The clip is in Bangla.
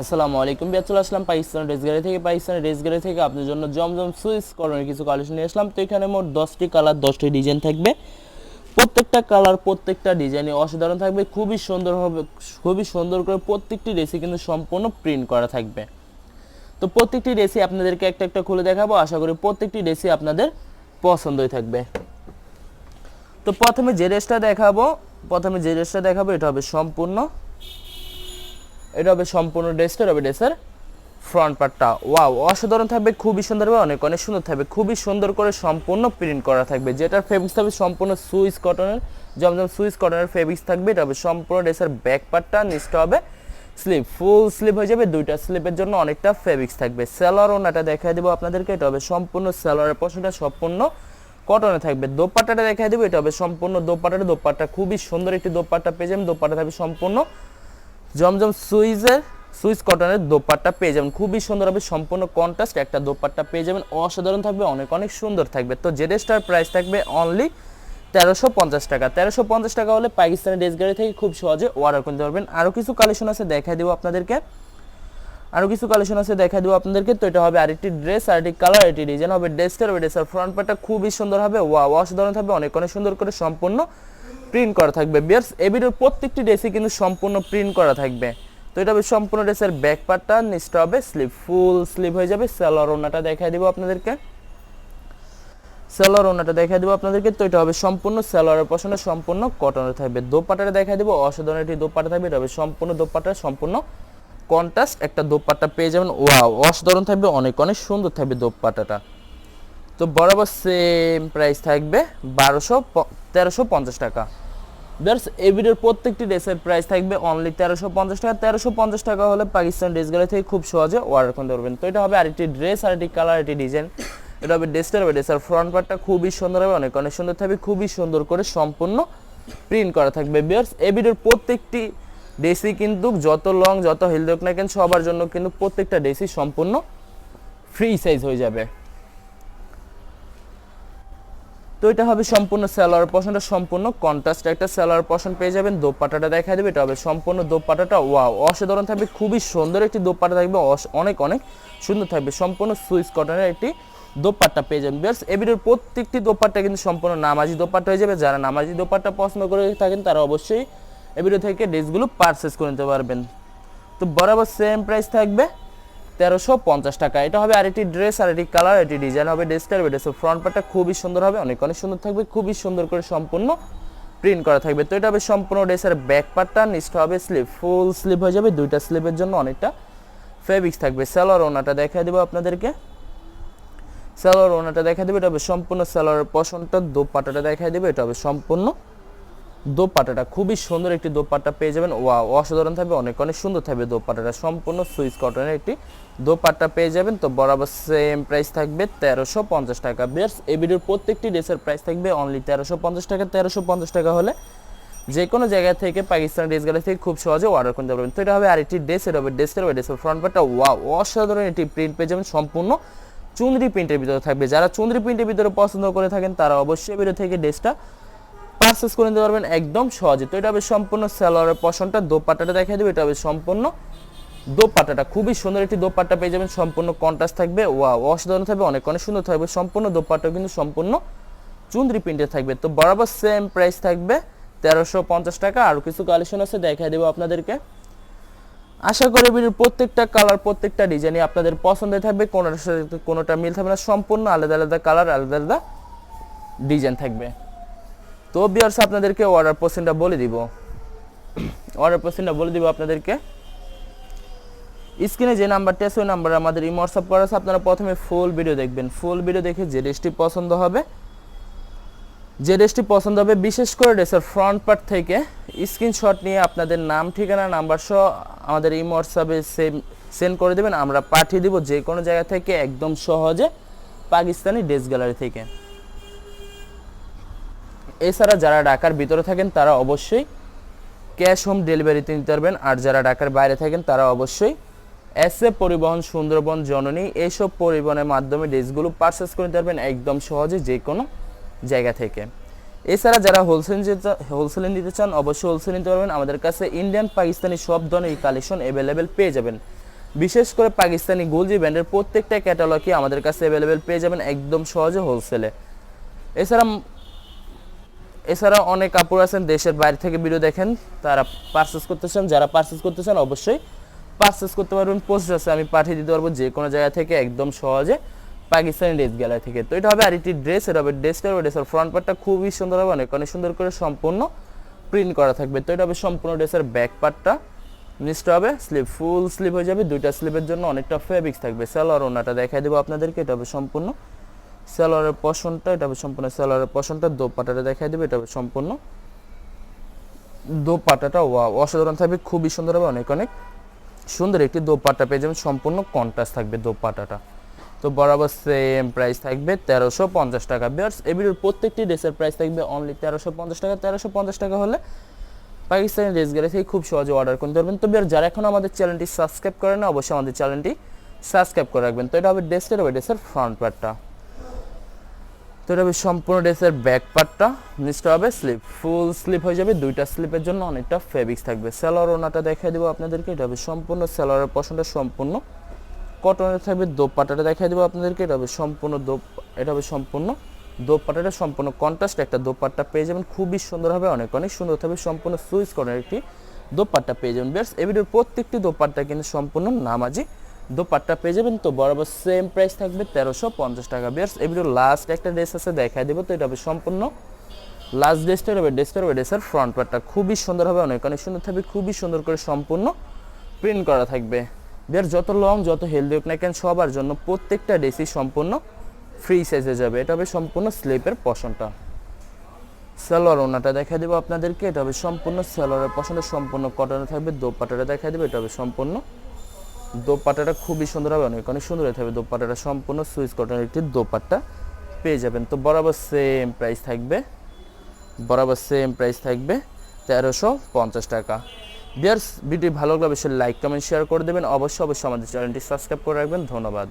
আসসালামু আলাইকুম, চলে আসলাম পাকিস্তানের ড্রেস গ্যালারি থেকে আপনাদের জন্য জমজম সুইস কটনের কিছু কালেকশন নিয়ে আসলাম। তো এখানে মোট 10টি কালার 10টি ডিজাইন থাকবে। প্রত্যেকটা কালার প্রত্যেকটা ডিজাইনই অসাধারণ থাকবে, খুবই সুন্দর হবে, খুবই সুন্দর করে প্রত্যেকটি ড্রেসই কিন্তু সম্পূর্ণ প্রিন্ট করা থাকবে। তো প্রত্যেকটি ড্রেসই আপনাদেরকে একটা একটা খুলে দেখাবো, আশা করি প্রত্যেকটি ড্রেসই আপনাদের পছন্দই থাকবে। তো প্রথমে যে ড্রেসটা দেখাবো এটা হবে সম্পূর্ণ ড্রেসের ফ্রন্ট পার্টটা ওয়াও অসাধারণ থাকবে, খুবই সুন্দর হবে, অনেক অনেক সুন্দর থাকবে, খুবই সুন্দর করে সম্পূর্ণ প্রিন্ট করা থাকবে। যেটার ফেব্রিক্স থাকবে সম্পূর্ণ সুইস কটনের, জমজম সুইস কটনের ফেব্রিক্স থাকবে। এটা হবে সম্পূর্ণ ড্রেসের ব্যাক পার্টটা, নিচটা হবে স্লিভ, ফুল স্লিভ হয়ে যাবে, দুইটা স্লিভের জন্য অনেকটা ফেব্রিক্স থাকবে। সালোয়ার ওনাটা দেখাই দেবো আপনাদেরকে, এটা হবে সম্পূর্ণ সালোয়ারের পোর্শনটা সম্পূর্ণ কটনে থাকবে। দোপাট্টাটা দেখাই দেবো, এটা হবে সম্পূর্ণ দোপাট্টা খুবই সুন্দর একটি দোপাট্টা পেয়ে যাবেন। দোপাট্টা থাকবে সম্পূর্ণ জমজম সুইস কটনের দোপাট্টা পেয়ে যাবেন, খুবই সুন্দর হবে, সম্পূর্ণ কন্ট্রাস্ট একটা দোপাট্টা পেয়ে যাবেন, অসাধারণ থাকবে, অনেক অনেক সুন্দর থাকবে। তো যে ড্রেসটার প্রাইস থাকবে অনলি 1350 টাকা। 1350 টাকা হলে পাকিস্তানি ড্রেস গ্যালারি থেকে খুব সহজে অর্ডার করতে পারবেন। আরও কিছু কালেকশন আছে দেখাই দেবো আপনাদেরকে, তো এটা হবে আরেকটি ড্রেস, আরেকটি কালার, আরেকটি ডিজাইন হবে। ড্রেসের ফ্রন্ট পার্টটা খুবই সুন্দর হবে, ওয়াও অসাধারণ থাকবে, অনেক অনেক সুন্দর করে সম্পূর্ণ প্রিন্ট করা থাকবে। বিয়ার্স এই ভিডিওর প্রত্যেকটি ড্রেসই কিন্তু সম্পূর্ণ প্রিন্ট করা থাকবে। তো এটা হবে সম্পূর্ণ ড্রেসের ব্যাক পার্টটা, নিচটা হবে স্লিভ, ফুল স্লিভ হয়ে যাবে। সালোয়ার ওনাটা দেখাই দিব আপনাদেরকে, তো এটা হবে সম্পূর্ণ সালোয়ারের পোর্শনে সম্পূর্ণ কটনের থাকবে। দোপাট্টাটা দেখাই দিব, অসাধারণ একটি দোপাট্টা থাকবে। এটা হবে সম্পূর্ণ দোপাট্টা, সম্পূর্ণ কন্ট্রাস্ট একটা দোপাট্টা পেয়ে যাবেন, ওয়াও অসাধারণ থাকবে, অনেক অনেক সুন্দর থাকবে দোপাট্টাটা। তো বরাবর সেম প্রাইস থাকবে 1350 টাকা। বিয়ার্স এই ভিডিওর প্রত্যেকটি ড্রেসের প্রাইস থাকবে অনলি 1350 টাকা। 1350 টাকা হলে পাকিস্তান ড্রেস গ্যালারি থেকে খুব সহজে অর্ডার করতে পারবেন। তো এটা হবে আরেকটি ড্রেস, আরেকটি কালার, আরেকটি ডিজাইন। এটা হবে ড্রেসের ফ্রন্ট পার্টটা খুবই সুন্দর হবে, অনেক অনেক সুন্দর থাকবে, খুবই সুন্দর করে সম্পূর্ণ প্রিন্ট করা থাকবে। বিয়ার্স এই ভিডিওর প্রত্যেকটি ড্রেসই কিন্তু যত লং যত হিল হোক না কেন সবার জন্য কিন্তু প্রত্যেকটা ড্রেসই সম্পূর্ণ ফ্রি সাইজ হয়ে যাবে। তো এটা হবে সম্পূর্ণ সালোয়ার পোর্শনটা সম্পূর্ণ কন্ট্রাস্ট একটা সালোয়ার পোর্শন পেয়ে যাবেন। দোপাট্টাটা দেখাই দেবে, এটা হবে সম্পূর্ণ দোপাট্টাটা ওয়াও অসাধারণ থাকবে, খুবই সুন্দর একটি দোপাট্টা থাকবে, অনেক অনেক সুন্দর থাকবে, সম্পূর্ণ সুইস কটনের একটি দোপাট্টা পেয়ে যাবেন। বিয়ার্স এই ভিডিওর প্রত্যেকটি দোপাট্টা কিন্তু সম্পূর্ণ নামাজি দোপাট্টা হয়ে যাবে। যারা নামাজি দোপাট্টা পছন্দ করে থাকেন তারা অবশ্যই এই ভিডিও থেকে ড্রেসগুলো পারচেস করে নিতে পারবেন। তো বরাবর সেম প্রাইস থাকবে 1350 টাকা। এটা হবে আরেকটি ড্রেস, আরেকটি কালার, এটি ডিজাইন হবে। ড্রেসের ফ্রন্ট পার্টটা খুবই সুন্দর হবে, অনেক অনেক সুন্দর থাকবে, খুবই সুন্দর করে সম্পূর্ণ প্রিন্ট করা থাকবে। তো এটা হবে সম্পূর্ণ ড্রেসের ব্যাক পার্টটা, নিচটা হবে স্লিভ, ফুল স্লিভ হয়ে যাবে, দুইটা স্লিভের জন্য অনেকটা ফেব্রিক্স থাকবে। সালোয়ার ওনাটা দেখাই দেবো আপনাদেরকে, এটা হবে সম্পূর্ণ সালোয়ারের পোর্শনটা। দোপাট্টাটা দেখাই দেবে, এটা হবে সম্পূর্ণ দোপাট্টাটা, খুবই সুন্দর একটি দোপাট্টা পেয়ে যাবেন, ওয়াও অসাধারণ থাকবে, অনেক অনেক সুন্দর থাকবে দোপাট্টাটা, সম্পূর্ণ সুইস কটনের একটি দোপাট্টা পেয়ে যাবেন। তো বরাবর সেম প্রাইস থাকবে 1350 টাকা। বিয়ার্স এই ভিডিওর প্রত্যেকটি ড্রেসের প্রাইস থাকবে অনলি 1350 টাকা। 1350 টাকা হলে যে কোনো জায়গা থেকে পাকিস্তান ড্রেস গ্যালারি থেকে খুব সহজে অর্ডার করতে পারবেন। তো এটা হবে আরেকটি ড্রেস, এটা হবে ড্রেসের ফ্রন্ট পার্টটা, ওয়াও অসাধারণ একটি প্রিন্ট পেয়ে যাবেন, সম্পূর্ণ চুনরি প্রিন্টের ভিতরে থাকবে। যারা চুনরি প্রিন্টের ভিতরে পছন্দ করে থাকেন তারা অবশ্যই ভিডিও থেকে ড্রেসটা পারচেস করে নিতে পারবেন একদম সহজে। তো এটা হবে সম্পূর্ণ সালোয়ারের পোর্শনটা। দোপাট্টাটা দেখাই দেবে, এটা হবে সম্পূর্ণ দোপাট্টাটা, খুবই সুন্দর একটি দোপাট্টা পেয়ে যাবেন, সম্পূর্ণ কন্ট্রাস্ট থাকবে, ওয়াও অসাধারণ থাকবে, অনেক অনেক সুন্দর থাকবে, সম্পূর্ণ দোপাট্টা কিন্তু সম্পূর্ণ চুনরি প্রিন্টের থাকবে। তো বরাবর সেম প্রাইস থাকবে 1350 টাকা। আর কিছু কালেকশন আছে দেখাই দেবো আপনাদেরকে। আশা করি ভিডিওর প্রত্যেকটা কালার প্রত্যেকটা ডিজাইনই আপনাদের পছন্দের থাকবে, কোনোটার সাথে কোনোটা মিল থাকবে না, সম্পূর্ণ আলাদা আলাদা কালার, আলাদা আলাদা ডিজাইন থাকবে। তো ভিউয়ার্স আপনাদেরকে অর্ডার প্রসেসটা বলে দিব আপনাদেরকে। স্ক্রিনে যে নাম্বারটি আছে ওই নাম্বারে আমাদের ইমো হোয়াটসঅ্যাপ করা আছে। আপনারা প্রথমে ফুল ভিডিও দেখবেন, ফুল ভিডিও দেখে যে ড্রেসটি পছন্দ হবে বিশেষ করে ড্রেসের ফ্রন্ট পার্ট থেকে স্ক্রিনশট নিয়ে আপনাদের নাম ঠিকানা নাম্বার সহ আমাদের ইমো হোয়াটসঅ্যাপে সেন্ড করে দেবেন, আমরা পাঠিয়ে দিব যে কোনো জায়গা থেকে একদম সহজে পাকিস্তানি ড্রেস গ্যালারি থেকে। এছাড়া যারা ঢাকার ভিতরে থাকেন তারা অবশ্যই ক্যাশ হোম ডেলিভারিতে নিতে পারবেন, আর যারা ঢাকার বাইরে থাকেন তারা অবশ্যই এসএ পরিবহন, সুন্দরবন, জননী এইসব পরিবহনের মাধ্যমে ড্রেসগুলো পারচেস করে নিতে পারবেন একদম সহজে যে কোনো জায়গা থেকে। এছাড়া যারা হোলসেল নিতে চান অবশ্যই হোলসেল নিতে পারবেন। আমাদের কাছে ইন্ডিয়ান পাকিস্তানি সব ধরনের কালেকশন অ্যাভেলেবেল পেয়ে যাবেন। বিশেষ করে পাকিস্তানি গুলজি ব্র্যান্ডের প্রত্যেকটা ক্যাটালগই আমাদের কাছে অ্যাভেলেবেল পেয়ে যাবেন একদম সহজে হোলসেলে। এছাড়া এছাড়া অনেক কাপড় আছেন দেশের বাইরে থেকে ভিডিও দেখেন, তারা পারচেস করতে চান, যারা পারচেস করতে চান অবশ্যই পারচেস করতে পারবেন। পোস্ট আছে আমি পাঠিয়ে দিতে পারবো যে কোনো জায়গা থেকে একদম সহজে পাকিস্তানি ড্রেস গ্যালারি থেকে। তো এটা হবে আরেকটি ড্রেস, এটা হবে ড্রেসের ফ্রন্ট পার্টটা খুবই সুন্দর হবে, অনেক সুন্দর করে সম্পূর্ণ প্রিন্ট করা থাকবে। তো এটা হবে সম্পূর্ণ ড্রেসের ব্যাক পার্টটা, নিচটা হবে স্লিপ, ফুল স্লিপ হয়ে যাবে, দুইটা স্লিপের জন্য অনেকটা ফেব্রিক্স থাকবে। সালোয়ার ওনাটা দেখাই দেবো আপনাদেরকে, এটা হবে সম্পূর্ণ সালোয়ারের পশনটা, এটা হবে সম্পূর্ণ সালোয়ারের পশনটা। দোপাট্টাটা দেখাই দেবো, এটা হবে সম্পূর্ণ দোপাট্টাটা ওয়াও অসাধারণ থাকবে, খুবই সুন্দর হবে, অনেক সুন্দর একটি দোপাট্টা পেয়ে যাবেন, সম্পূর্ণ কন্ট্রাস্ট থাকবে দোপাট্টাটা। তো বরাবর সেম প্রাইস থাকবে 1350 টাকা। বিয়ার্স এই ভিডিওর প্রত্যেকটি ড্রেসের প্রাইস থাকবে অনলি 1350 টাকা। 1350 টাকা হলে পাকিস্তানি ড্রেস গ্যালারি থেকে খুব সহজে অর্ডার করতে পারবেন। তো বিয়ার যারা এখন আমাদের চ্যানেলটি সাবস্ক্রাইব করেন না, অবশ্যই আমাদের চ্যানেলটি সাবস্ক্রাইব করে রাখবেন। তো এটা হবে ড্রেসের ফ্রন্ট পার্টটা, তো এটা হবে সম্পূর্ণ ড্রেসের ব্যাক পার্টটা, নিচটা হবে স্লিপ, ফুল স্লিপ হয়ে যাবে, দুইটা স্লিপের জন্য অনেকটা ফেব্রিক্স থাকবে। সালোয়ার ওনাটা দেখাই দেবো আপনাদেরকে, এটা হবে সম্পূর্ণ সালোয়ারের পশনটা সম্পূর্ণ কটনের থাকবে। দোপাট্টাটা দেখাই দেবো আপনাদেরকে, এটা হবে সম্পূর্ণ দোপাট্টাটা সম্পূর্ণ কন্ট্রাস্ট একটা দোপাট্টা পেয়ে যাবেন, খুবই সুন্দর হবে, অনেক সুন্দর থাকবে, সম্পূর্ণ সুইচ কটনের একটি দোপাট্টা পেয়ে যাবেন। বেশ এই ভিডিওর প্রত্যেকটি দোপাট্টা কিন্তু সম্পূর্ণ নামাজি দোপাট্টা পেয়ে যাবেন। তো বরাবর সেম প্রাইস থাকবে 1350 টাকা। বেশ এই ভিডিওর লাস্ট একটা ড্রেস আছে দেখাই দেবো, তো এটা হবে সম্পূর্ণ লাস্ট ড্রেসের ফ্রন্ট পার্টটা খুবই সুন্দর হবে, অনেক সুন্দর থাকবে, খুবই সুন্দর করে সম্পূর্ণ প্রিন্ট করা থাকবে। বের যত লং যত হেলদি হোক না কেন সবার জন্য প্রত্যেকটা ড্রেসই সম্পূর্ণ ফ্রি সাইজে যাবে। এটা হবে সম্পূর্ণ স্লিপের পশনটা। সালোয়ার ওনাটা দেখা দেবো আপনাদেরকে, এটা হবে সম্পূর্ণ সালোয়ারের পশনটা সম্পূর্ণ কটনে থাকবে। দোপাট্টাটা দেখা দেবো, এটা হবে সম্পূর্ণ দোপাট্টাটা খুবই সুন্দর হবে, অনেক সুন্দর থাকবে। দোপাট্টাটা সম্পূর্ণ সুইচ কটনের একটি দোপাট্টা পেয়ে যাবেন। তো বরাবর সেম প্রাইস থাকবে 1350 টাকা। বিয়ার্স ভিডিও ভালো লাগলে অবশ্যই লাইক কমেন্ট শেয়ার করে দেবেন, অবশ্যই আমাদের চ্যানেলটি সাবস্ক্রাইব করে রাখবেন। ধন্যবাদ।